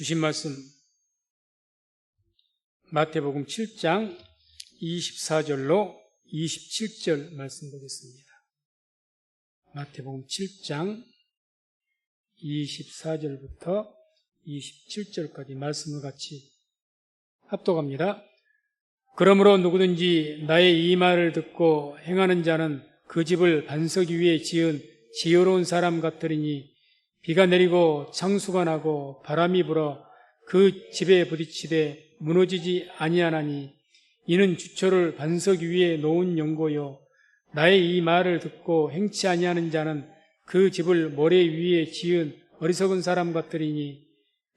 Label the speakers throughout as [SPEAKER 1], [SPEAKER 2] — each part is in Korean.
[SPEAKER 1] 주신 말씀 마태복음 7장 24절로 27절 말씀 보겠습니다. 마태복음 7장 24절부터 27절까지 말씀을 같이 합독합니다. 그러므로 누구든지 나의 이 말을 듣고 행하는 자는 그 집을 반석 위에 지은 지혜로운 사람 같으리니 비가 내리고 창수가 나고 바람이 불어 그 집에 부딪히되 무너지지 아니하나니 이는 주초를 반석 위에 놓은 연고요 나의 이 말을 듣고 행치 아니하는 자는 그 집을 모래 위에 지은 어리석은 사람 같으리니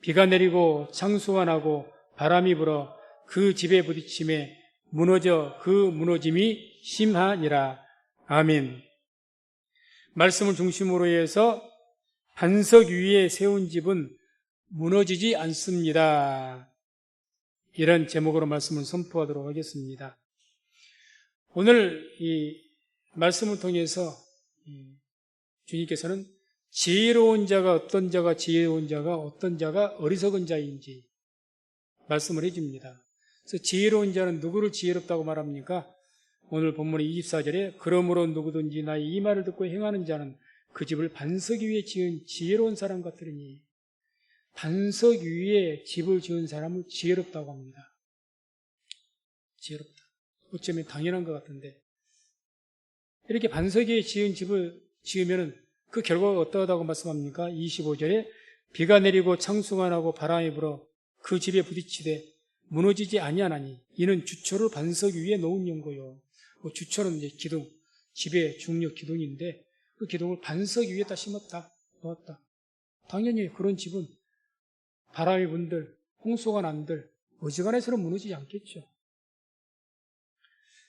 [SPEAKER 1] 비가 내리고 창수가 나고 바람이 불어 그 집에 부딪힘에 무너져 그 무너짐이 심하니라. 아멘. 말씀을 중심으로 해서 반석 위에 세운 집은 무너지지 않습니다. 이런 제목으로 말씀을 선포하도록 하겠습니다. 오늘 이 말씀을 통해서 주님께서는 지혜로운 자가 어떤 자가 지혜로운 자가 어떤 자가 어리석은 자인지 말씀을 해줍니다. 그래서 지혜로운 자는 누구를 지혜롭다고 말합니까? 오늘 본문의 24절에 그러므로 누구든지 나의 이 말을 듣고 행하는 자는 그 집을 반석 위에 지은 지혜로운 사람 같으리니 반석 위에 집을 지은 사람을 지혜롭다고 합니다. 지혜롭다. 어쩌면 당연한 것 같은데 이렇게 반석 위에 지은 집을 지으면 그 결과가 어떠하다고 말씀합니까? 25절에 비가 내리고 창수가 나고 바람이 불어 그 집에 부딪히되 무너지지 아니하나니 이는 주초를 반석 위에 놓은 연고요. 주초는 이제 기둥, 집의 중력 기둥인데 그 기둥을 반석 위에다 심었다, 놓았다. 당연히 그런 집은 바람이 분들, 홍수가 난들 어지간해서는 무너지지 않겠죠.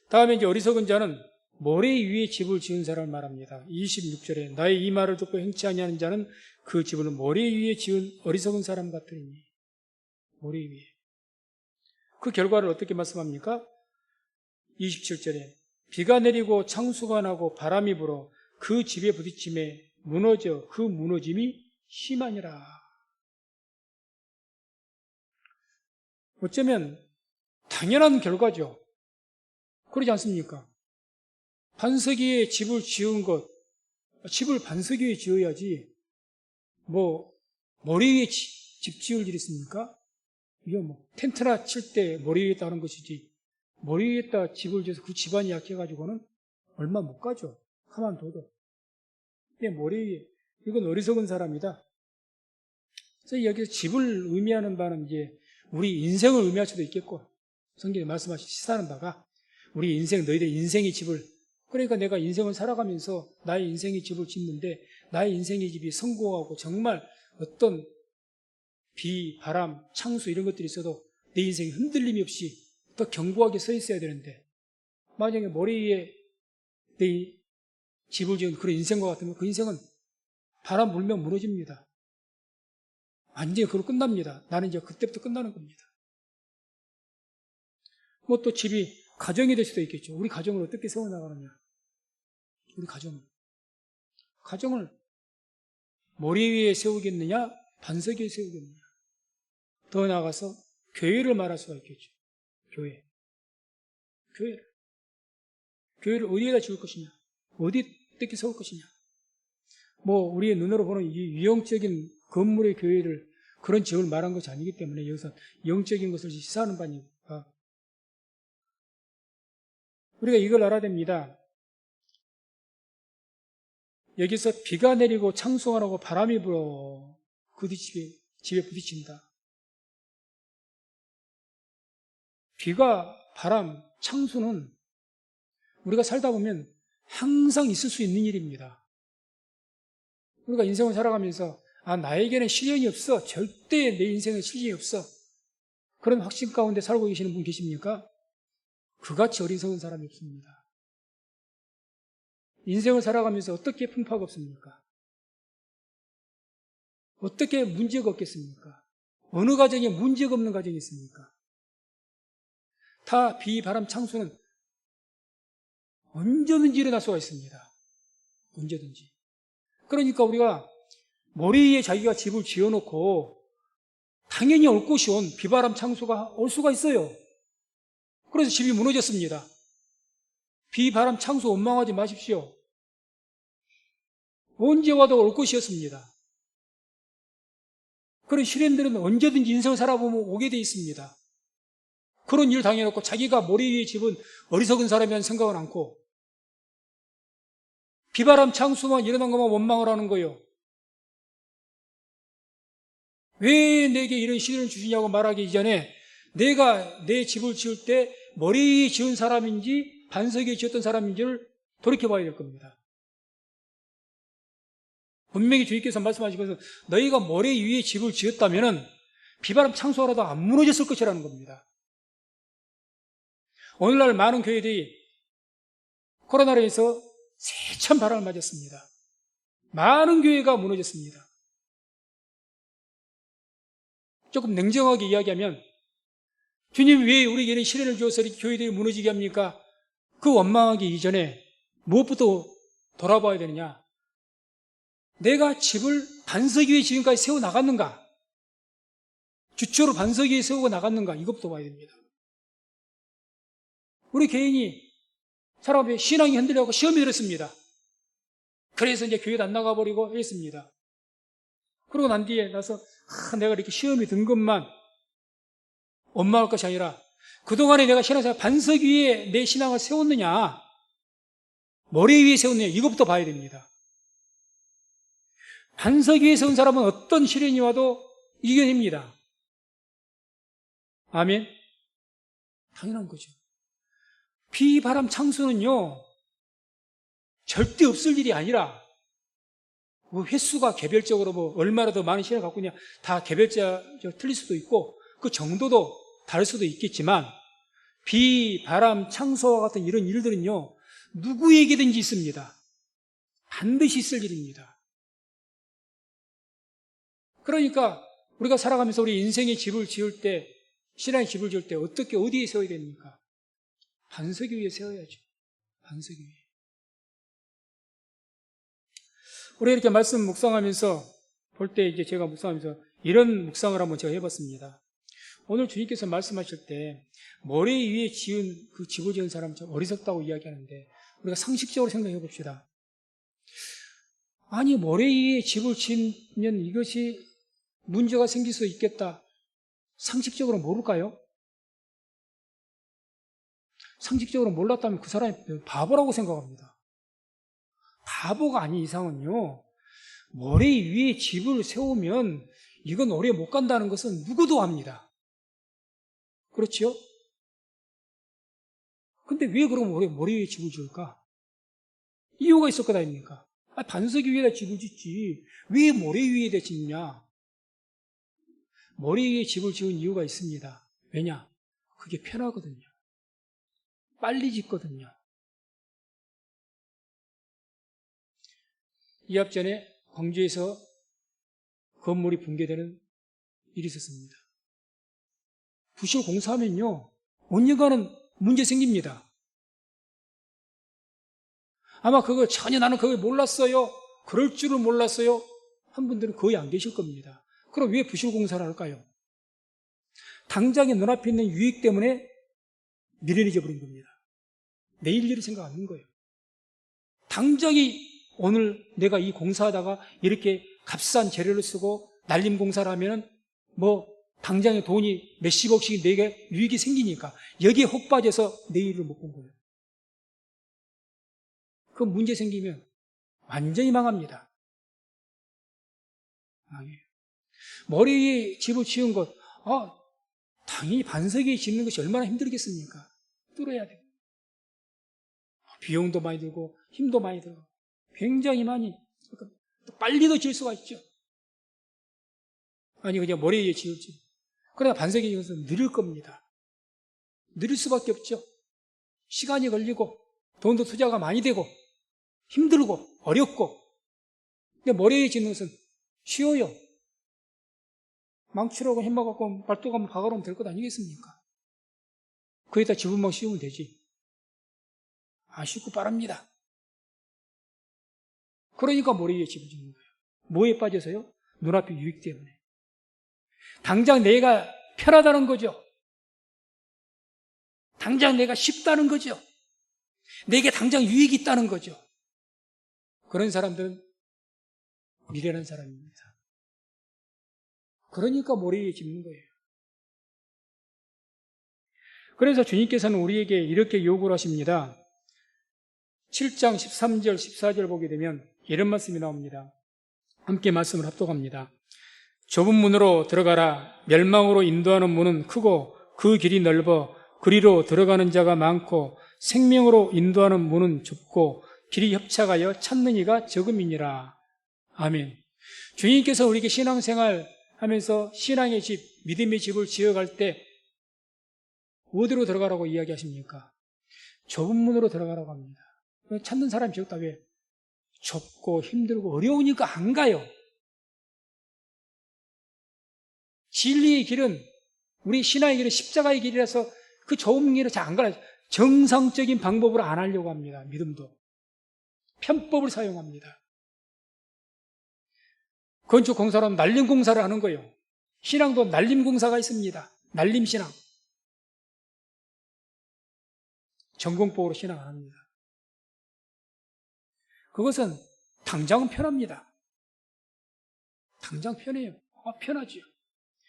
[SPEAKER 1] 다음에 이제 어리석은 자는 모래 위에 집을 지은 사람을 말합니다. 26절에 나의 이 말을 듣고 행치 아니하는 자는 그 집을 모래 위에 지은 어리석은 사람 같으니 모래 위에. 그 결과를 어떻게 말씀합니까? 27절에 비가 내리고 창수가 나고 바람이 불어 그 집에 부딪힘에 무너져 그 무너짐이 심하니라. 어쩌면 당연한 결과죠. 그러지 않습니까? 반석 위에 집을 지은 것, 집을 반석 위에 지어야지 모래 위에 집 지을 일 있습니까? 이거 텐트나 칠 때 모래 위에다 하는 것이지 모래 위에다 집을 지어서 그 집안이 약해가지고는 얼마 못 가죠. 가만둬도. 근데 모래 위에 이건 어리석은 사람이다. 그래서 여기서 집을 의미하는 바는 이제 우리 인생을 의미할 수도 있겠고 성경에 말씀하신 시사하는 바가 우리 인생 너희들 인생의 집을 그러니까 내가 인생을 살아가면서 나의 인생의 집을 짓는데 나의 인생의 집이 성공하고 정말 어떤 비, 바람, 창수 이런 것들이 있어도 내 인생이 흔들림이 없이 더 견고하게 서 있어야 되는데 만약에 모래 위에 내 집을 지은 그런 인생과 같으면 그 인생은 바람 불면 무너집니다. 완전히 그걸로 끝납니다. 나는 이제 그때부터 끝나는 겁니다. 또 집이 가정이 될 수도 있겠죠. 우리 가정을 어떻게 세워나가느냐. 우리 가정을 모래 위에 세우겠느냐 반석 위에 세우겠느냐. 더 나아가서 교회를 말할 수가 있겠죠. 교회를 어디에다 지을 것이냐, 어떻게 세울 것이냐. 우리의 눈으로 보는 이 유형적인 건물의 교회를 그런 지역을 말한 것이 아니기 때문에 여기서 영적인 것을 시사하는 바니까 우리가 이걸 알아야 됩니다. 여기서 비가 내리고 창수가 나고 바람이 불어 그 집에 부딪힌다. 비가, 바람, 창수는 우리가 살다 보면 항상 있을 수 있는 일입니다. 우리가 인생을 살아가면서 나에게는 시련이 없어. 절대 내 인생에 시련이 없어. 그런 확신 가운데 살고 계시는 분 계십니까? 그같이 어리석은 사람이 없습니다. 인생을 살아가면서 어떻게 풍파가 없습니까? 어떻게 문제가 없겠습니까? 어느 가정에 문제가 없는 가정이 있습니까? 다 비, 바람, 창수는 언제든지 일어날 수가 있습니다. 언제든지. 그러니까 우리가 모래 위에 자기가 집을 지어놓고 당연히 올 곳이 온 비바람 창수가 올 수가 있어요. 그래서 집이 무너졌습니다. 비바람 창수 원망하지 마십시오. 언제 와도 올 것이었습니다. 그런 시련들은 언제든지 인생을 살아보면 오게 돼 있습니다. 그런 일 당해놓고 자기가 머리 위에 집은 어리석은 사람이라는 생각은 않고 비바람 창수만 일어난 것만 원망을 하는 거예요. 왜 내게 이런 시련을 주시냐고 말하기 이전에 내가 내 집을 지을 때 머리 위에 지은 사람인지 반석 위에 지었던 사람인지를 돌이켜봐야 될 겁니다. 분명히 주님께서 말씀하시면서 너희가 머리 위에 집을 지었다면 비바람 창수하라도 안 무너졌을 것이라는 겁니다. 오늘날 많은 교회들이 코로나로 인해서 세찬 바람을 맞았습니다. 많은 교회가 무너졌습니다. 조금 냉정하게 이야기하면 주님 왜 우리에게 이런 시련을 주어서 이렇게 교회들이 무너지게 합니까? 그 원망하기 이전에 무엇부터 돌아봐야 되느냐? 내가 집을 반석 위에 지금까지 세워나갔는가? 주초로 반석 위에 세우고 나갔는가? 이것부터 봐야 됩니다. 우리 개인이 사람의 신앙이 흔들려고 시험이 들었습니다. 그래서 이제 교회도 안 나가버리고 했습니다. 그러고 난 뒤에 나서 내가 이렇게 시험이 든 것만 원망할 것이 아니라 그동안에 내가 신앙생활 반석 위에 내 신앙을 세웠느냐 머리 위에 세웠느냐 이것부터 봐야 됩니다. 반석 위에 세운 사람은 어떤 시련이 와도 이겨냅니다. 아멘? 당연한 거죠. 비바람 창수는요 절대 없을 일이 아니라 뭐 횟수가 개별적으로 얼마나 더 많은 시간을 갖고 있냐 다 개별적으로 틀릴 수도 있고 그 정도도 다를 수도 있겠지만 비, 바람, 창수와 같은 이런 일들은요 누구에게든지 있습니다. 반드시 있을 일입니다. 그러니까 우리가 살아가면서 우리 인생의 집을 지을 때 신앙의 집을 지을 때 어떻게 어디에 세워야 됩니까? 반석 위에 세워야죠. 반석 위에. 우리 이렇게 말씀 묵상하면서 볼 때 이제 제가 묵상하면서 이런 묵상을 한번 제가 해봤습니다. 오늘 주님께서 말씀하실 때 머리 위에 지은 그 집을 지은 사람 참 어리석다고 이야기하는데 우리가 상식적으로 생각해 봅시다. 아니 머리 위에 집을 지으면 이것이 문제가 생길 수 있겠다. 상식적으로 모를까요? 상식적으로 몰랐다면 그 사람이 바보라고 생각합니다. 바보가 아닌 이상은요 머리 위에 집을 세우면 이건 오래 못 간다는 것은 누구도 압니다. 그렇죠? 근데 왜 그럼 머리 위에 집을 지을까? 이유가 있을 것 아닙니까? 반석 위에다 집을 짓지 왜 머리 위에다 짓냐? 머리 위에 집을 지은 이유가 있습니다. 왜냐? 그게 편하거든요. 빨리 짓거든요. 2학 전에 광주에서 건물이 붕괴되는 일이 있었습니다. 부실 공사하면요 언젠가는 문제 생깁니다. 아마 그걸 전혀 나는 그걸 몰랐어요. 그럴 줄은 몰랐어요. 한 분들은 거의 안 계실 겁니다. 그럼 왜 부실 공사를 할까요? 당장에 눈앞에 있는 유익 때문에 미련해져 버린 겁니다. 내일 일을 생각 안 하는 거예요. 당장이 오늘 내가 이 공사하다가 이렇게 값싼 재료를 쓰고 날림 공사를 하면은 당장에 돈이 몇십억씩 내게 유익이 생기니까 여기에 혹 빠져서 내일을 못 본 거예요. 그 문제 생기면 완전히 망합니다. 망해요. 머리 위에 집을 지은 것, 당연히 반석 위에 짓는 것이 얼마나 힘들겠습니까? 뚫어야 돼요. 비용도 많이 들고 힘도 많이 들고 굉장히 많이 빨리도 지을 수가 있죠. 아니 그냥 머리 위에 지을지. 그러나 반석에 지어서 느릴 겁니다. 느릴 수밖에 없죠. 시간이 걸리고 돈도 투자가 많이 되고 힘들고 어렵고 근데 머리 위에 짓는 것은 쉬워요. 망치로고 햄버 갖고 발톱 한번 박아놓으면 될 것 아니겠습니까? 거기다 지붕만 씌우면 되지. 쉽고 빠릅니다. 그러니까 머리 위에 집을 짓는 거예요. 뭐에 빠져서요? 눈앞의 유익 때문에. 당장 내가 편하다는 거죠. 당장 내가 쉽다는 거죠. 내게 당장 유익이 있다는 거죠. 그런 사람들은 미련한 사람입니다. 그러니까 모래 위에 짚는 거예요. 그래서 주님께서는 우리에게 이렇게 요구를 하십니다. 7장 13절, 14절 보게 되면 이런 말씀이 나옵니다. 함께 말씀을 합독합니다. 좁은 문으로 들어가라. 멸망으로 인도하는 문은 크고 그 길이 넓어 그리로 들어가는 자가 많고 생명으로 인도하는 문은 좁고 길이 협착하여 찾는 이가 적음이니라. 아멘. 주님께서 우리에게 신앙생활 하면서 신앙의 집, 믿음의 집을 지어갈 때 어디로 들어가라고 이야기하십니까? 좁은 문으로 들어가라고 합니다. 찾는 사람이 적다. 왜? 좁고 힘들고 어려우니까 안 가요. 진리의 길은, 우리 신앙의 길은 십자가의 길이라서 그 좁은 길을 잘 안 가요. 정상적인 방법으로 안 하려고 합니다. 믿음도. 편법을 사용합니다. 건축공사로 날림공사를 하는 거예요. 신앙도 날림공사가 있습니다. 날림신앙. 전공법으로 신앙 안 합니다. 그것은 당장은 편합니다. 당장 편해요. 편하죠.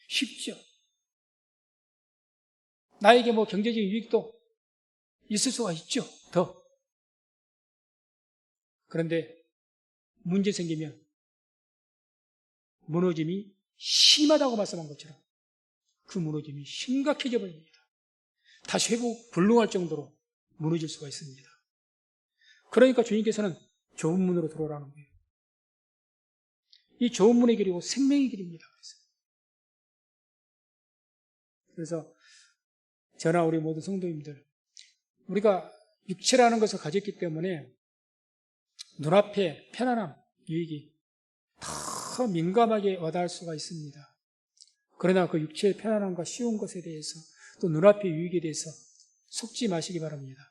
[SPEAKER 1] 쉽죠. 나에게 뭐 경제적인 유익도 있을 수가 있죠. 더. 그런데 문제 생기면 무너짐이 심하다고 말씀한 것처럼 그 무너짐이 심각해져 버립니다. 다시 회복 불능할 정도로 무너질 수가 있습니다. 그러니까 주님께서는 좁은 문으로 들어오라는 거예요. 이 좁은 문의 길이고 생명의 길입니다. 그래서 저나 우리 모든 성도님들, 우리가 육체라는 것을 가졌기 때문에 눈앞에 편안함, 유익이 더 민감하게 와닿을 수가 있습니다. 그러나 그 육체의 편안함과 쉬운 것에 대해서 또 눈앞의 유익에 대해서 속지 마시기 바랍니다.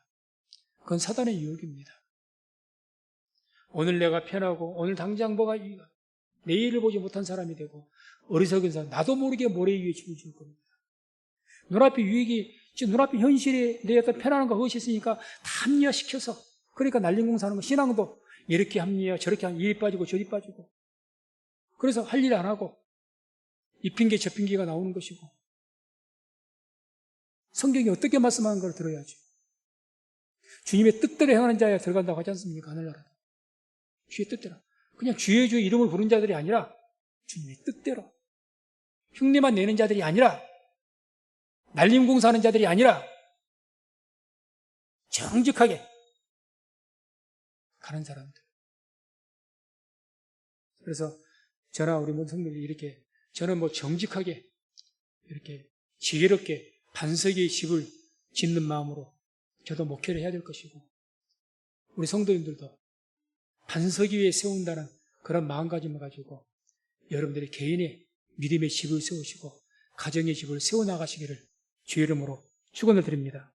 [SPEAKER 1] 그건 사단의 유혹입니다. 오늘 내가 편하고 오늘 당장 뭐가 유익하, 내일을 보지 못한 사람이 되고 어리석은 사람, 나도 모르게 모래 위에 춤을 출 겁니다. 눈앞의 유익이, 지금 눈앞의 현실에 내 어떤 편안한 거 그것이 있으니까 다 합리화시켜서, 그러니까 날림공사하는 거, 신앙도 이렇게 합리화, 저렇게 합리화, 이리 빠지고 저리 빠지고, 그래서 할 일 안 하고 이 핑계 저 핑계가 나오는 것이고, 성경이 어떻게 말씀하는 걸 들어야죠. 주님의 뜻대로 행하는 자야 들어간다고 하지 않습니까? 하늘나라. 주의 뜻대로. 그냥 주의 이름을 부른 자들이 아니라 주님의 뜻대로. 흉내만 내는 자들이 아니라, 날림공사하는 자들이 아니라 정직하게 가는 사람들. 그래서 저나 우리 모든 성도들이 이렇게, 저는 뭐 정직하게 이렇게 지혜롭게 반석의 집을 짓는 마음으로 저도 목회를 해야 될 것이고, 우리 성도님들도 반석 위에 세운다는 그런 마음가짐을 가지고 여러분들이 개인의 믿음의 집을 세우시고 가정의 집을 세워나가시기를 주의 이름으로 축원을 드립니다.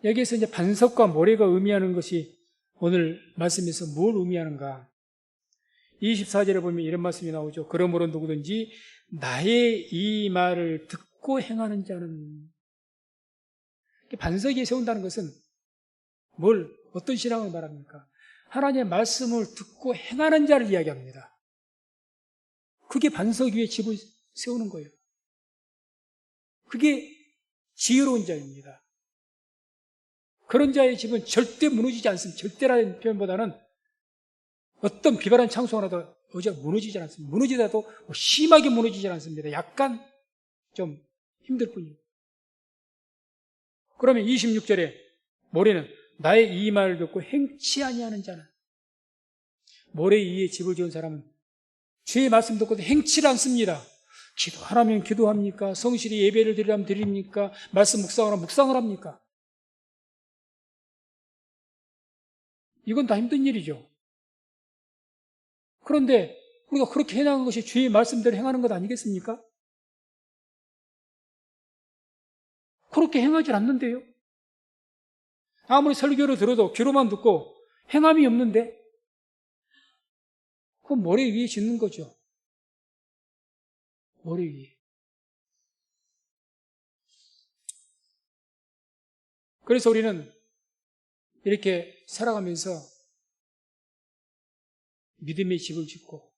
[SPEAKER 1] 여기에서 이제 반석과 모래가 의미하는 것이 오늘 말씀에서 뭘 의미하는가? 24절에 보면 이런 말씀이 나오죠. 그러므로 누구든지 나의 이 말을 듣고 행하는 자는, 반석 위에 세운다는 것은 어떤 신앙을 말합니까? 하나님의 말씀을 듣고 행하는 자를 이야기합니다. 그게 반석 위에 집을 세우는 거예요. 그게 지혜로운 자입니다. 그런 자의 집은 절대 무너지지 않습니다. 절대라는 표현보다는 어떤 비바람 창수 하나도 의자가 무너지지 않습니다. 무너지더라도 심하게 무너지지 않습니다. 약간 좀 힘들 뿐이에요. 그러면 26절에 모래는 나의 이 말을 듣고 행치 아니하는 자는, 모래 위에 집을 지은 사람은 주의 말씀 듣고도 행치를 않습니다. 기도하라면 기도합니까? 성실히 예배를 드리라면 드립니까? 말씀 묵상하라면 묵상을 합니까? 이건 다 힘든 일이죠. 그런데 우리가 그렇게 해나가는 것이 주의 말씀대로 행하는 것 아니겠습니까? 그렇게 행하지 않는데요. 아무리 설교를 들어도 귀로만 듣고 행함이 없는데, 그건 모래 위에 짓는 거죠. 머리 위에. 그래서 우리는 이렇게 살아가면서 믿음의 집을 짓고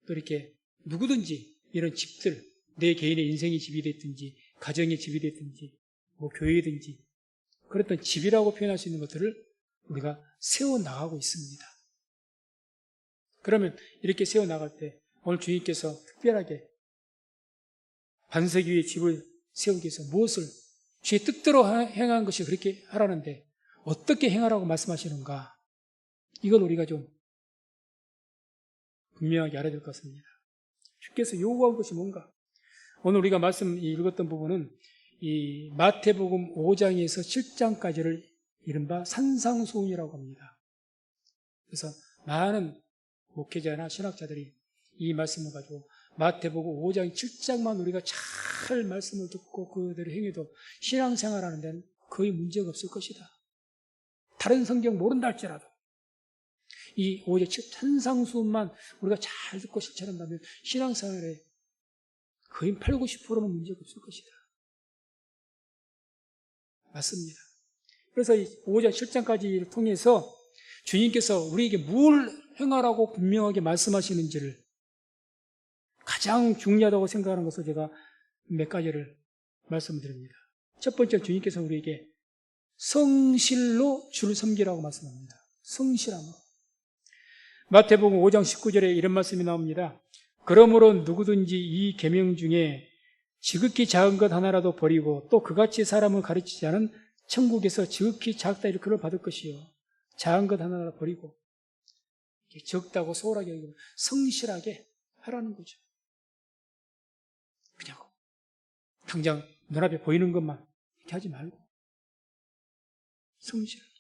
[SPEAKER 1] 또 이렇게 누구든지 이런 집들, 내 개인의 인생의 집이 됐든지 가정의 집이 됐든지 뭐 교회든지 그랬던 집이라고 표현할 수 있는 것들을 우리가 세워나가고 있습니다. 그러면 이렇게 세워나갈 때 오늘 주님께서 특별하게 반석 위에 집을 세우기 위해서 무엇을 주의 뜻대로 행한 것이 그렇게 하라는데 어떻게 행하라고 말씀하시는가? 이걸 우리가 좀 분명하게 알아야 될 것 같습니다. 주께서 요구한 것이 뭔가? 오늘 우리가 말씀 읽었던 부분은 이 마태복음 5장에서 7장까지를 이른바 산상수훈이라고 합니다. 그래서 많은 목회자나 신학자들이 이 말씀을 가지고 마태복음 5장 7장만 우리가 잘 말씀을 듣고 그대로 행해도 신앙생활하는 데는 거의 문제가 없을 것이다. 다른 성경 모른다 할지라도 이 5장 7 산상수훈만 우리가 잘 듣고 실천한다면 신앙생활에 거의 8, 90%는 문제가 없을 것이다. 맞습니다. 그래서 이 5장 7장까지를 통해서 주님께서 우리에게 뭘 행하라고 분명하게 말씀하시는지를 가장 중요하다고 생각하는 것을 제가 몇 가지를 말씀드립니다. 첫 번째, 주님께서 우리에게 성실로 주를 섬기라고 말씀합니다. 성실함으로. 마태복음 5장 19절에 이런 말씀이 나옵니다. 그러므로 누구든지 이 계명 중에 지극히 작은 것 하나라도 버리고 또 그같이 사람을 가르치지 않은 천국에서 지극히 작다 일컬을 받을 것이요. 작은 것 하나라도 버리고 적다고 소홀하게 여기고 성실하게 하라는 거죠. 그냥 당장 눈앞에 보이는 것만 이렇게 하지 말고 성실하게.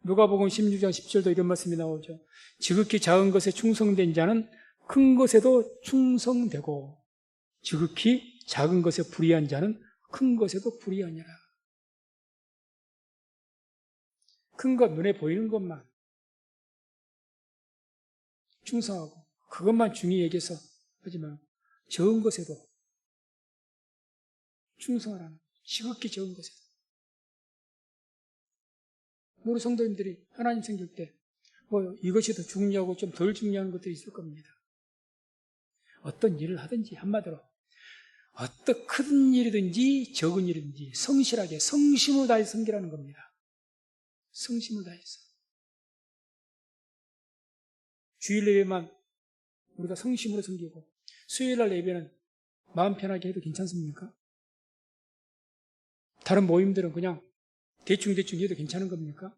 [SPEAKER 1] 누가복음 16장 10절도 이런 말씀이 나오죠. 지극히 작은 것에 충성된 자는 큰 것에도 충성되고 지극히 작은 것에 불의한 자는 큰 것에도 불의하니라. 큰 것, 눈에 보이는 것만 충성하고 그것만 중요히 여겨서 하지만 적은 것에도 충성하라는, 지극히 적은 것에도. 우리 성도님들이 하나님 생길 때 이것이 더 중요하고 좀 덜 중요한 것들이 있을 겁니다. 어떤 일을 하든지 한마디로 어떤 큰 일이든지 적은 일이든지 성실하게 성심을 다해서 섬기라는 겁니다. 성심을 다해서. 주일 예배만 우리가 성심으로 섬기고 수요일날 예배는 마음 편하게 해도 괜찮습니까? 다른 모임들은 그냥 대충 해도 괜찮은 겁니까?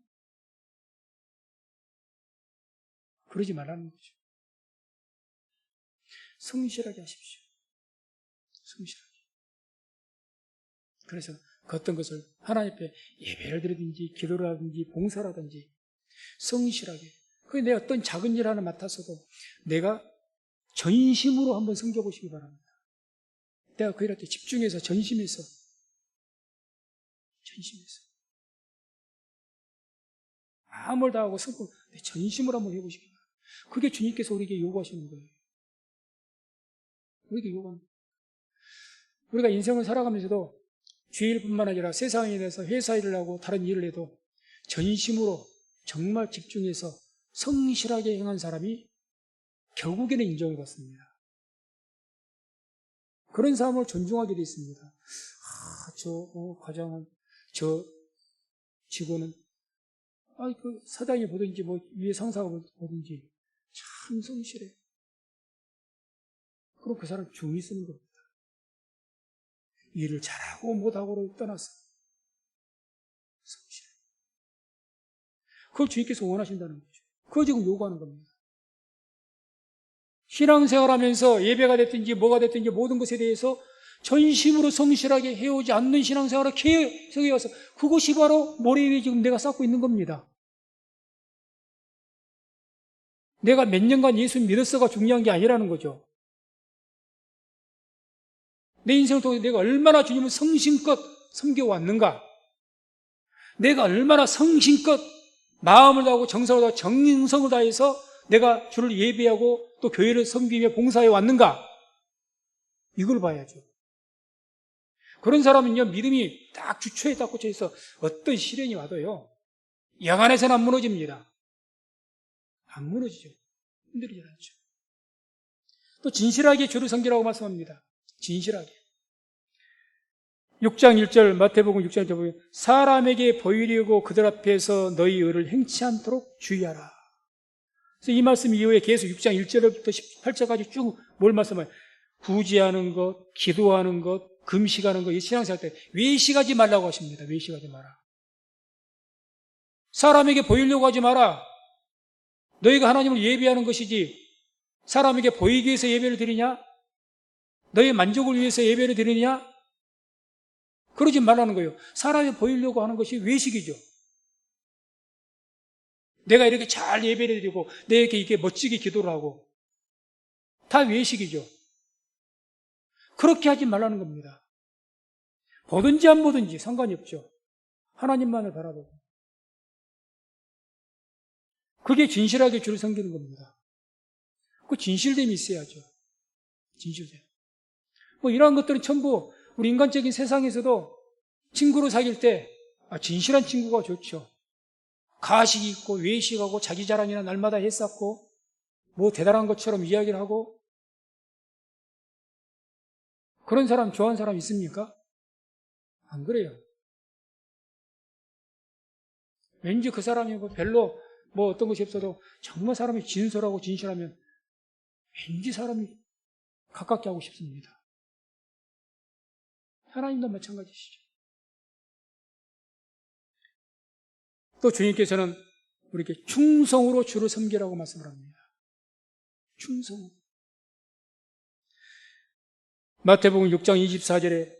[SPEAKER 1] 그러지 말라는 거죠. 성실하게 하십시오. 성실하게. 그래서 그 어떤 것을 하나님 앞에 예배를 드리든지 기도를 하든지 봉사라든지 성실하게. 내 어떤 작은 일 하나 맡아서도 내가 전심으로 한번 섬겨보시기 바랍니다. 내가 그 일할 때 집중해서 전심해서 마음을 다하고 성공 전심으로 한번 해보시기 바랍니다. 그게 주님께서 우리에게 요구하시는 거예요. 우리에게 요구하는 거예요. 우리가 인생을 살아가면서도 주일뿐만 아니라 세상에 대해서 회사 일을 하고 다른 일을 해도 전심으로 정말 집중해서 성실하게 행한 사람이 결국에는 인정을 받습니다. 그런 사람을 존중하게 되어 있습니다. 저 과장은, 저 직원은, 그 사장이 보든지 위에 상사가 보든지 참 성실해. 그럼 그 사람 중히 쓰는 겁니다. 일을 잘하고 못하고를 떠나서 성실해. 그걸 주님께서 원하신다는 거죠. 그거 지금 요구하는 겁니다. 신앙생활하면서 예배가 됐든지 뭐가 됐든지 모든 것에 대해서 전심으로 성실하게 해오지 않는 신앙생활을 계속해 와서 그것이 바로 머리 위에 지금 내가 쌓고 있는 겁니다. 내가 몇 년간 예수 믿었어가 중요한 게 아니라는 거죠. 내 인생을 통해 내가 얼마나 주님을 성심껏 섬겨왔는가, 내가 얼마나 성심껏 마음을 다하고 정성을 다하고 정성을 다해서 내가 주를 예배하고 또 교회를 섬기며 봉사해 왔는가? 이걸 봐야죠. 그런 사람은요, 믿음이 딱 주초에 딱 꽂혀 있어 어떤 시련이 와도요, 영안에서는 안 무너집니다. 안 무너지죠. 흔들리지 않죠. 또 진실하게 주를 섬기라고 말씀합니다. 진실하게. 6장 1절, 마태복음 6장 1절 보면 사람에게 보이려고 그들 앞에서 너희 의를 행치 않도록 주의하라. 그래서 이 말씀 이후에 계속 6장 1절부터 18절까지 쭉 뭘 말씀해요? 구제하는 것, 기도하는 것, 금식하는 것, 이 신앙생활 때 외식하지 말라고 하십니다. 외식하지 마라. 사람에게 보이려고 하지 마라. 너희가 하나님을 예배하는 것이지 사람에게 보이기 위해서 예배를 드리냐? 너의 만족을 위해서 예배를 드리냐? 그러지 말라는 거예요. 사람이 보이려고 하는 것이 외식이죠. 내가 이렇게 잘 예배를 드리고 내게 이렇게 멋지게 기도를 하고 다 외식이죠. 그렇게 하지 말라는 겁니다. 보든지 안 보든지 상관이 없죠. 하나님만을 바라보고. 그게 진실하게 주를 섬기는 겁니다. 그 진실됨이 있어야죠. 진실됨. 뭐 이러한 것들은 전부 우리 인간적인 세상에서도 친구로 사귈 때 진실한 친구가 좋죠. 가식이 있고 외식하고 자기 자랑이나 날마다 했었고 뭐 대단한 것처럼 이야기를 하고 그런 사람 좋아하는 사람 있습니까? 안 그래요. 왠지 그 사람이 뭐 별로 뭐 어떤 것이 없어도 정말 사람이 진솔하고 진실하면 왠지 사람이 가깝게 하고 싶습니다. 하나님도 마찬가지시죠. 또 주님께서는 우리에게 충성으로 주를 섬기라고 말씀을 합니다. 충성. 마태복음 6장 24절에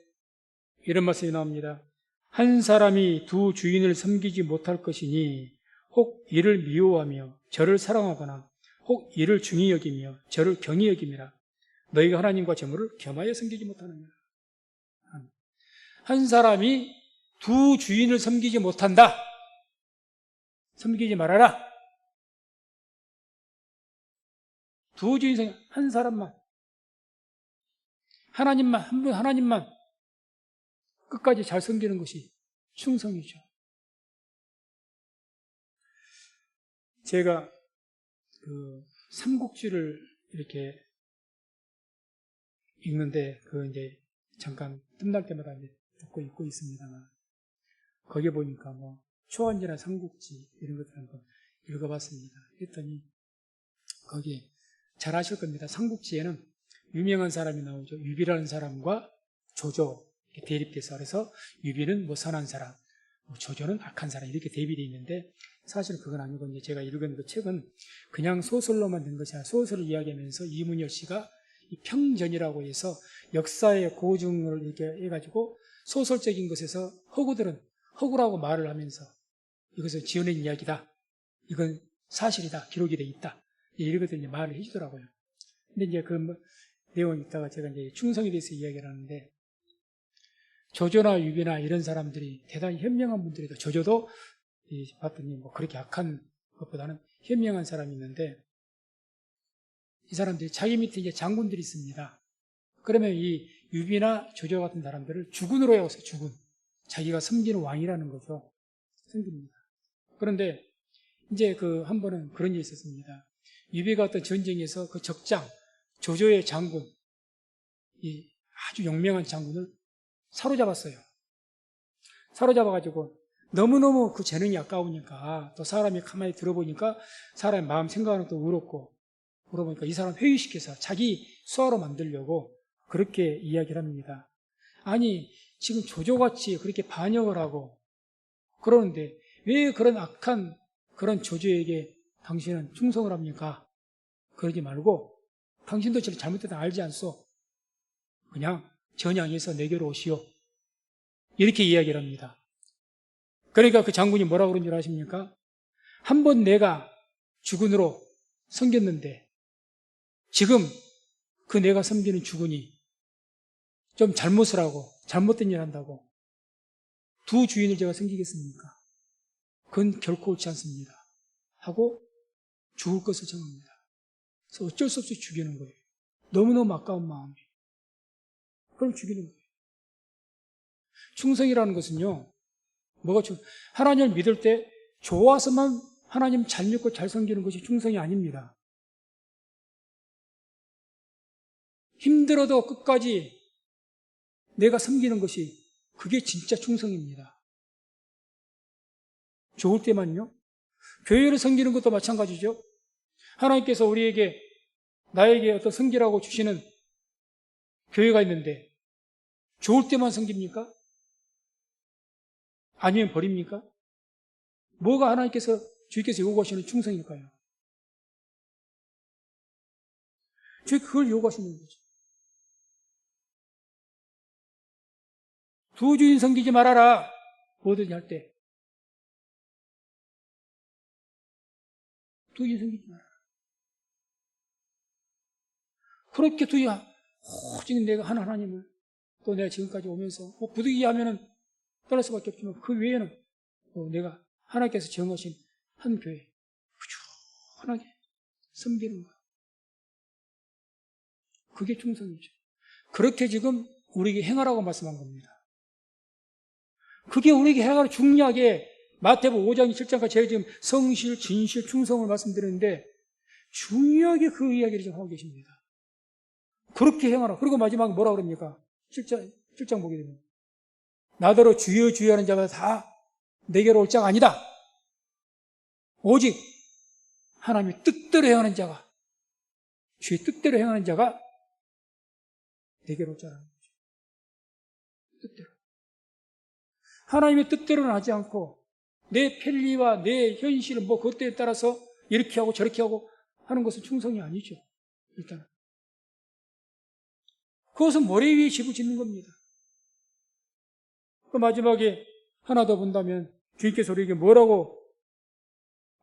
[SPEAKER 1] 이런 말씀이 나옵니다. 한 사람이 두 주인을 섬기지 못할 것이니 혹 이를 미워하며 저를 사랑하거나 혹 이를 중히 여기며 저를 경히 여김이라. 너희가 하나님과 재물을 겸하여 섬기지 못하느냐. 한 사람이 두 주인을 섬기지 못한다. 섬기지 말아라. 두 주인, 한 사람만. 하나님만, 한 분 하나님만 끝까지 잘 섬기는 것이 충성이죠. 제가 그 삼국지를 이렇게 읽는데 이제 잠깐 틈날 때마다 이제 듣고 읽고 있습니다만 거기에 보니까 뭐 초원지나 삼국지 이런 것들 한번 읽어봤습니다. 했더니 거기에 잘 아실 겁니다. 삼국지에는 유명한 사람이 나오죠. 유비라는 사람과 조조 대립돼서 그래서 유비는 뭐 선한 사람, 뭐 조조는 악한 사람 이렇게 대비되어 있는데 사실 그건 아니고 이제 제가 읽은 그 책은 그냥 소설로만 된 것이 아니라 소설을 이야기하면서 이문열 씨가 이 평전이라고 해서 역사의 고증을 이렇게 해가지고 소설적인 것에서 허구들은 허구라고 말을 하면서 이것을 지어낸 이야기다. 이건 사실이다. 기록이 돼 있다. 이렇게 이제 말을 해주더라고요. 근데 이제 그 내용 읽다가 제가 이제 충성에 대해서 이야기를 하는데 조조나 유비나 이런 사람들이 대단히 현명한 분들이다. 조조도 봤더니 뭐 그렇게 악한 것보다는 현명한 사람이 있는데 이 사람들이 자기 밑에 이제 장군들이 있습니다. 그러면 이 유비나 조조 같은 사람들을 주군으로 해왔어요. 주군. 자기가 섬기는 왕이라는 거죠. 섬깁니다. 그런데 이제 한 번은 그런 일이 있었습니다. 유비가 어떤 전쟁에서 그 적장, 조조의 장군, 이 아주 용맹한 장군을 사로잡았어요. 사로잡아가지고 너무너무 그 재능이 아까우니까 또 사람이 가만히 들어보니까 사람의 마음 생각하는 것도 울었고 물어보니까 이 사람 회유시켜서 자기 수하로 만들려고 그렇게 이야기를 합니다. 아니 지금 조조같이 그렇게 반역을 하고 그러는데 왜 그런 악한 그런 조조에게 당신은 충성을 합니까? 그러지 말고 당신도 저를 잘못했다 알지 않소? 그냥 전향해서 내게로 오시오. 이렇게 이야기를 합니다. 그러니까 그 장군이 뭐라고 그런 줄 아십니까? 한번 내가 주군으로 섬겼는데 지금 그 내가 섬기는 주군이 좀 잘못을 하고 잘못된 일 한다고 두 주인을 제가 섬기겠습니까? 그건 결코 옳지 않습니다. 하고 죽을 것을 정합니다. 그래서 어쩔 수 없이 죽이는 거예요. 너무너무 아까운 마음이. 그럼 죽이는 거예요. 충성이라는 것은요, 하나님을 믿을 때 좋아서만 하나님 잘 믿고 잘 섬기는 것이 충성이 아닙니다. 힘들어도 끝까지 내가 섬기는 것이 그게 진짜 충성입니다. 좋을 때만요. 교회를 섬기는 것도 마찬가지죠. 하나님께서 나에게 어떤 섬기라고 주시는 교회가 있는데 좋을 때만 섬깁니까? 아니면 버립니까? 뭐가 주께서 요구하시는 충성일까요? 주께서 그걸 요구하시는 거죠. 두 주인 섬기지 말아라. 뭐든지 할 때. 두 주인 섬기지 말아라. 그렇게 오직 내가 하나님을 또 내가 지금까지 오면서 부득이하면은 떠날 수밖에 없지만 그 외에는 내가 하나님께서 정하신 한 교회 꾸준하게 섬기는 것. 그게 충성이죠. 그렇게 지금 우리에게 행하라고 말씀한 겁니다. 그게 우리에게 행하라 중요하게 마태복음 5장 7장까지 제가 지금 성실, 진실, 충성을 말씀드렸는데 중요하게 그 이야기를 지금 하고 계십니다. 그렇게 행하라. 그리고 마지막에 뭐라 그럽니까? 7장 보게 되면 나더러 주여 주여 하는 자가 다 내게로 올 자가 아니다. 오직 하나님의 뜻대로 행하는 자가, 주의 뜻대로 행하는 자가 내게로 올 자라는 거죠. 뜻대로. 하나님의 뜻대로는 하지 않고 내 편리와 내 현실은 그것에 따라서 이렇게 하고 저렇게 하고 하는 것은 충성이 아니죠. 일단은. 그것은 머리 위에 집을 짓는 겁니다. 그 마지막에 하나 더 본다면 주님께서 우리에게 뭐라고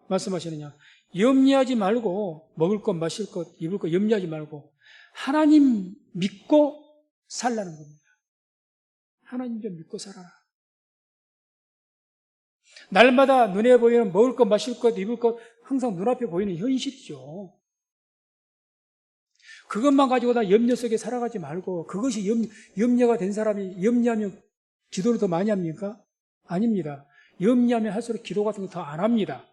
[SPEAKER 1] 말씀하시느냐. 염려하지 말고 먹을 것, 마실 것, 입을 것 염려하지 말고 하나님 믿고 살라는 겁니다. 하나님 좀 믿고 살아라. 날마다 눈에 보이는 먹을 것, 마실 것, 입을 것 항상 눈앞에 보이는 현실이죠. 그것만 가지고 다 염려 속에 살아가지 말고 그것이 염려가 된 사람이 염려하면 기도를 더 많이 합니까? 아닙니다. 염려하면 할수록 기도 같은 거 더 안 합니다.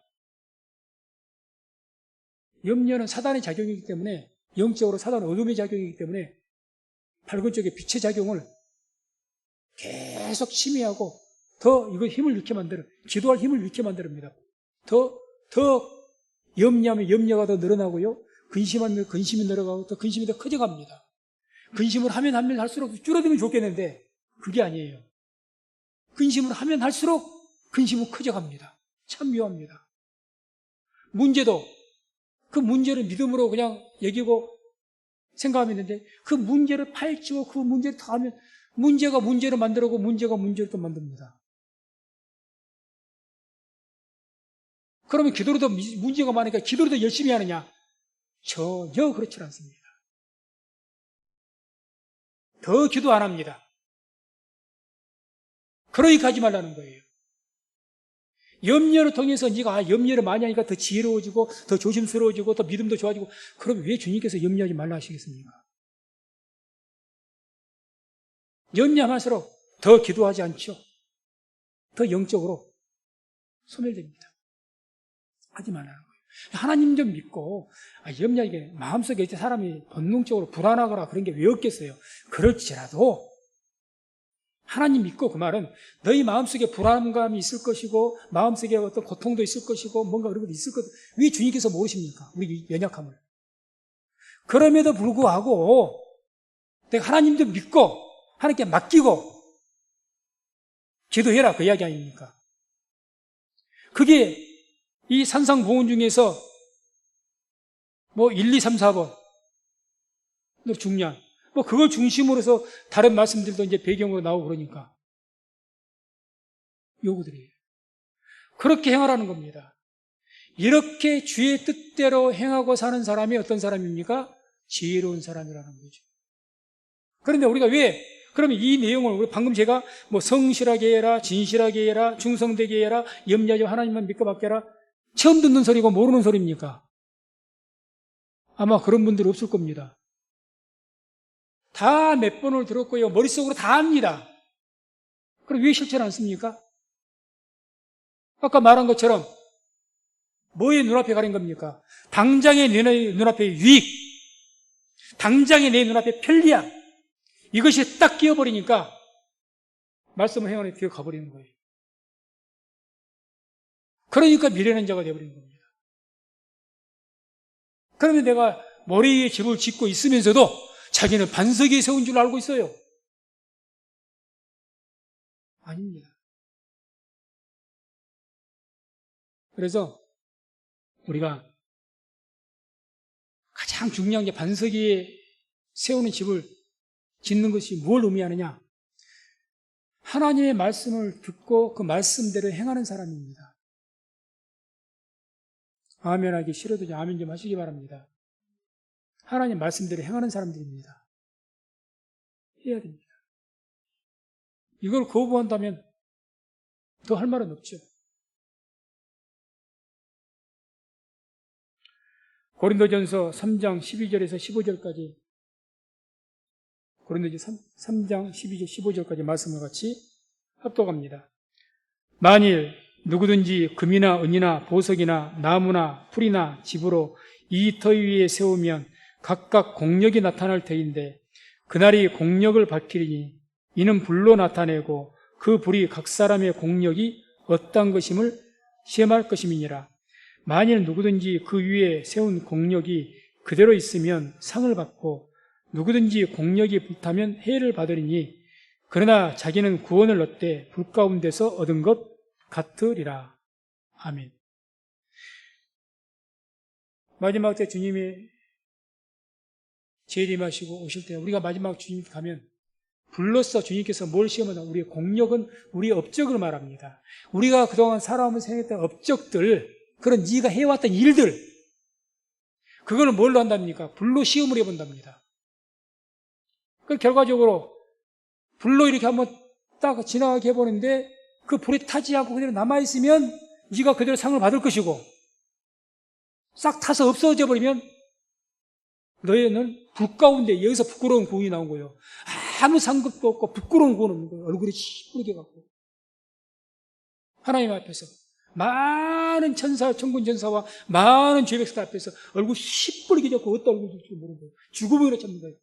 [SPEAKER 1] 염려는 사단의 작용이기 때문에 영적으로 사단은 어둠의 작용이기 때문에 밝은 쪽에 빛의 작용을 계속 침해하고 더 이거 힘을 잃게 만들어 기도할 힘을 잃게 만듭니다. 더 염려하면 염려가 더 늘어나고요. 근심하면 근심이 늘어가고 또 근심이 더 커져갑니다. 근심을 하면 할수록 줄어들면 좋겠는데 그게 아니에요. 근심을 하면 할수록 근심은 커져갑니다. 참 묘합니다. 문제도 그 문제를 믿음으로 그냥 여기고 생각하면 되는데 그 문제를 파헤치고 그 문제를 다 하면 문제가 문제를 만들고 문제가 문제를 또 만듭니다. 그러면 기도로 더 문제가 많으니까 기도로 더 열심히 하느냐? 전혀 그렇지 않습니다. 더 기도 안 합니다. 그러니까 하지 말라는 거예요. 염려를 통해서 네가 염려를 많이 하니까 더 지혜로워지고 더 조심스러워지고 더 믿음도 좋아지고 그럼 왜 주님께서 염려하지 말라 하시겠습니까? 염려할수록 더 기도하지 않죠. 더 영적으로 소멸됩니다. 하지 말라는 거예요. 하나님 좀 믿고 염려하게 마음속에 사람이 본능적으로 불안하거나 그런 게 왜 없겠어요? 그럴지라도 하나님 믿고 그 말은 너희 마음속에 불안감이 있을 것이고 마음속에 어떤 고통도 있을 것이고 뭔가 그런 것도 있을 것. 왜 주님께서 모르십니까? 우리 연약함을. 그럼에도 불구하고 내가 하나님도 믿고 하나님께 맡기고 기도해라 그 이야기 아닙니까? 그게 이 산상보훈 중에서 1, 2, 3, 4번 중요한 그걸 중심으로 해서 다른 말씀들도 이제 배경으로 나오고 그러니까 요구들이에요. 그렇게 행하라는 겁니다. 이렇게 주의 뜻대로 행하고 사는 사람이 어떤 사람입니까? 지혜로운 사람이라는 거죠. 그런데 우리가 그러면 이 내용을 우리 방금 제가 성실하게 해라, 진실하게 해라, 충성되게 해라, 염려하지 하나님만 믿고 맡겨라 처음 듣는 소리고 모르는 소리입니까? 아마 그런 분들 없을 겁니다. 다 몇 번을 들었고요. 머릿속으로 다 압니다. 그럼 왜 실천 안 씁니까? 아까 말한 것처럼 뭐에 눈앞에 가린 겁니까? 당장의 내 눈앞에 유익, 당장의 내 눈앞에 편리함, 이것이 딱 끼어버리니까 말씀을 행하는 뒤에 가버리는 거예요. 그러니까 미련한 자가 되어버리는 겁니다. 그러면 내가 머리 위에 집을 짓고 있으면서도 자기는 반석에 세운 줄 알고 있어요. 아닙니다. 그래서 우리가 가장 중요한 게 반석 위에 세우는 집을 짓는 것이 뭘 의미하느냐? 하나님의 말씀을 듣고 그 말씀대로 행하는 사람입니다. 아멘 하기 싫어도 아멘 좀 하시기 바랍니다. 하나님 말씀대로 행하는 사람들입니다. 해야 됩니다. 이걸 거부한다면 더 할 말은 없죠. 고린도전서 3장 12절에서 15절까지 고린도전서 3장 12절 15절까지 말씀과 같이 합독합니다. 만일 누구든지 금이나 은이나 보석이나 나무나 풀이나 집으로 이 터 위에 세우면 각각 공력이 나타날 터인데 그날이 공력을 밝히리니 이는 불로 나타내고 그 불이 각 사람의 공력이 어떤 것임을 시험할 것임이니라. 만일 누구든지 그 위에 세운 공력이 그대로 있으면 상을 받고 누구든지 공력이 불타면 해를 받으리니 그러나 자기는 구원을 얻되 불 가운데서 얻은 것 같으리라. 아멘. 마지막 때 주님이 재림하시고 오실 때 우리가 마지막 주님 가면 불로써 주님께서 뭘 시험하냐? 우리의 공력은 우리의 업적을 말합니다. 우리가 그동안 살아오면서 행했던 업적들, 그런 네가 해왔던 일들, 그거는 뭘로 한답니까? 불로 시험을 해본답니다. 그 결과적으로 불로 이렇게 한번 딱 지나가게 해보는데 그 불에 타지 않고 그대로 남아있으면 네가 그대로 상을 받을 것이고 싹 타서 없어져 버리면 너희는 불 가운데 여기서 부끄러운 구원이 나온 거예요. 아무 상급도 없고 부끄러운 구원 없는 거예요. 얼굴이 시뻘게 갖고 하나님 앞에서 많은 천사, 천군 천사와 많은 죄백성들 앞에서 얼굴 시뻘게 잡고 어디다 얼굴 줄지 모르는 거예요. 죽음이나 잡는 거예요.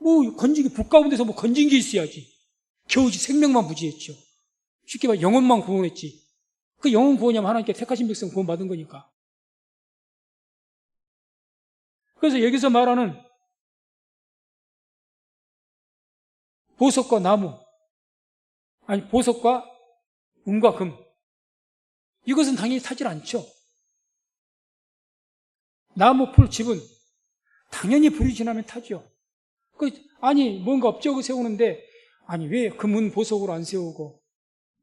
[SPEAKER 1] 뭐 건진기 불 가운데서 뭐 건진 게 있어야지. 겨우지 생명만 부지했죠. 쉽게 말해 영혼만 구원했지. 그 영혼 구원이면 하나님께 택하신 백성 구원받은 거니까. 그래서 여기서 말하는 보석과 나무, 아니 보석과 은과 금, 이것은 당연히 타질 않죠. 나무, 풀, 집은 당연히 불이 지나면 타죠. 아니 뭔가 업적을 세우는데 아니 왜 금은 보석으로 안 세우고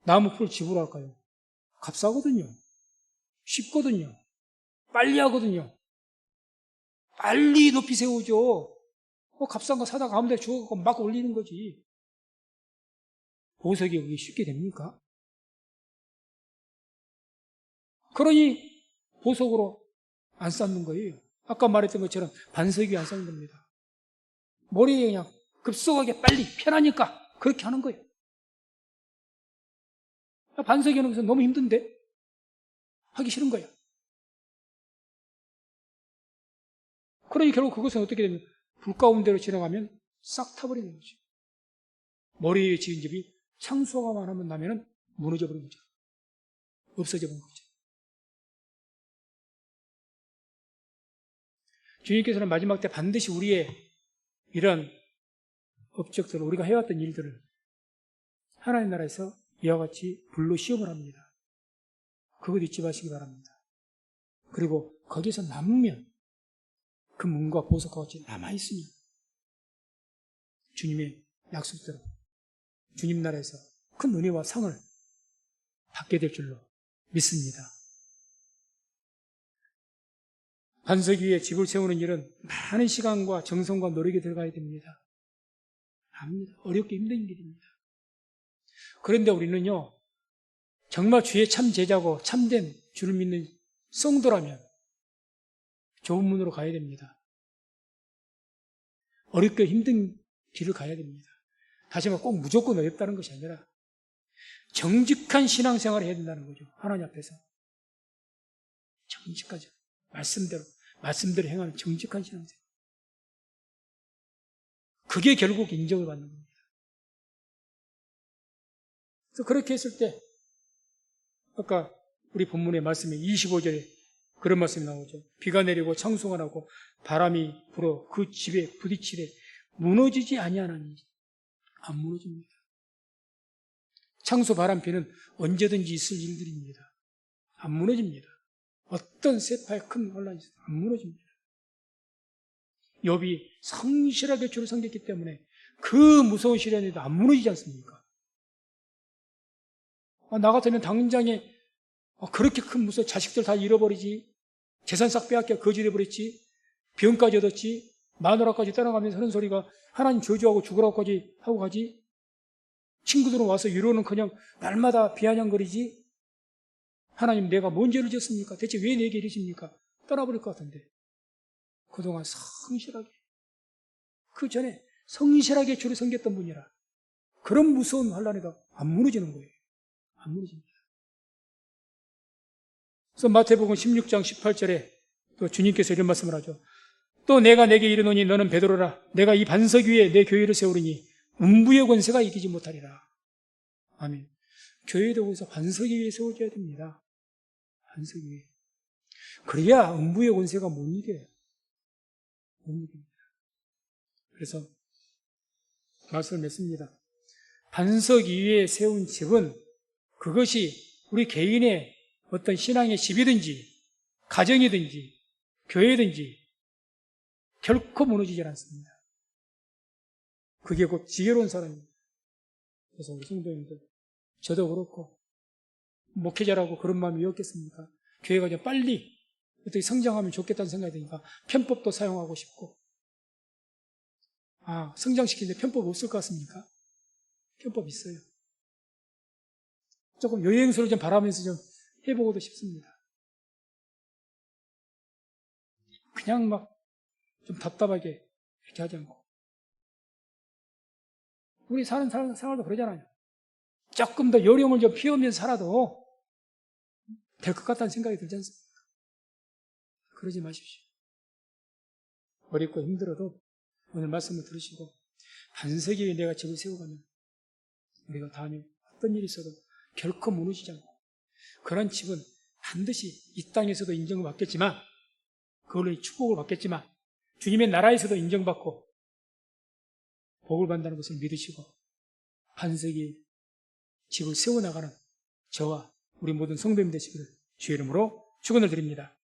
[SPEAKER 1] 나무, 풀, 집으로 할까요? 값싸거든요. 쉽거든요. 빨리 하거든요. 빨리 높이 세우죠. 값싼 거 사다가 아무 데나 주워갖고 막 올리는 거지. 보석이 그게 쉽게 됩니까? 그러니 보석으로 안 쌓는 거예요. 아까 말했던 것처럼 반석이 안 쌓는 겁니다. 머리에 그냥 급속하게 빨리 편하니까 그렇게 하는 거예요. 반석이 하는 것은 너무 힘든데 하기 싫은 거예요. 그러니 결국 그것은 어떻게 되면 불 가운데로 지나가면 싹 타버리는 거죠. 머리에 지은 집이 창수가만 하면 나면은 무너져 버린 거죠. 없어져 버린 거죠. 주님께서는 마지막 때 반드시 우리의 이런 업적들, 우리가 해왔던 일들을 하나님 나라에서 이와 같이 불로 시험을 합니다. 그것 잊지 마시기 바랍니다. 그리고 거기서 남으면 그 문과 보석과 같이 남아있으면 주님의 약속대로 주님 나라에서 큰 은혜와 상을 받게 될 줄로 믿습니다. 반석 위에 집을 세우는 일은 많은 시간과 정성과 노력이 들어가야 됩니다. 압니다. 어렵게 힘든 일입니다. 그런데 우리는요, 정말 주의 참 제자고 참된 주를 믿는 성도라면 좁은 문으로 가야 됩니다. 어렵게 힘든 길을 가야 됩니다. 다시 말해 꼭 무조건 어렵다는 것이 아니라 정직한 신앙생활을 해야 된다는 거죠. 하나님 앞에서. 정직하죠. 말씀대로 행하는 정직한 신앙생활. 그게 결국 인정을 받는 겁니다. 그래서 그렇게 했을 때 아까 우리 본문의 말씀에 25절에 그런 말씀이 나오죠. 비가 내리고 창수가 나고 바람이 불어 그 집에 부딪히되 무너지지 아니하나니. 안 무너집니다. 창수, 바람, 비는 언제든지 있을 일들입니다. 안 무너집니다. 어떤 세파의 큰 혼란이 있어도 안 무너집니다. 욥이 성실하게 주를 섬겼기 때문에 그 무서운 시련에도 안 무너지지 않습니까? 나 같으면 당장에 그렇게 큰 무서운 자식들 다 잃어버리지, 재산 싹 빼앗겨 거지돼버렸지, 병까지 얻었지, 마누라까지 떠나가면서 하는 소리가 하나님 저주하고 죽으라고까지 하고 가지, 친구들은 와서 위로는 그냥 날마다 비아냥거리지, 하나님 내가 뭔 죄를 지었습니까? 대체 왜 내게 이러십니까? 떠나버릴 것 같은데 그동안 성실하게, 그 전에 성실하게 주를 섬겼던 분이라 그런 무서운 환난에도 안 무너지는 거예요. 안 무너집니다. 그래서 마태복음 16장 18절에 또 주님께서 이런 말씀을 하죠. 또 내가 내게 이르노니 너는 베드로라. 내가 이 반석 위에 내 교회를 세우리니 음부의 권세가 이기지 못하리라. 아멘. 교회도 거기서 반석 위에 세워져야 됩니다. 반석 위에. 그래야 음부의 권세가 못 이겨요. 못 이깁니다. 그래서 말씀을 맺습니다. 반석 위에 세운 집은 그것이 우리 개인의 어떤 신앙의 집이든지 가정이든지 교회든지 결코 무너지지 않습니다. 그게 곧 지혜로운 사람입니다. 그래서 우리 성도님들, 저도 그렇고 목회자라고 그런 마음이 었겠습니까? 교회가 좀 빨리 어떻게 성장하면 좋겠다는 생각이 드니까 편법도 사용하고 싶고, 성장시키는데 편법 없을 것 같습니까? 편법 있어요. 조금 여행수를 좀 바라면서 좀 해보고도 싶습니다. 그냥 막 좀 답답하게 이렇게 하지 않고. 우리 사는 생활도 그러잖아요. 조금 더 요령을 좀 피우면서 살아도 될 것 같다는 생각이 들지 않습니까? 그러지 마십시오. 어렵고 힘들어도 오늘 말씀을 들으시고 반석 위에 내가 집을 세워가면 우리가 다음에 어떤 일이 있어도 결코 무너지지 않고, 그런 집은 반드시 이 땅에서도 인정을 받겠지만, 그걸로 축복을 받겠지만 주님의 나라에서도 인정받고 복을 받는다는 것을 믿으시고 반석 위에 집을 세워나가는 저와 우리 모든 성도님 되시기를 주의 이름으로 축원을 드립니다.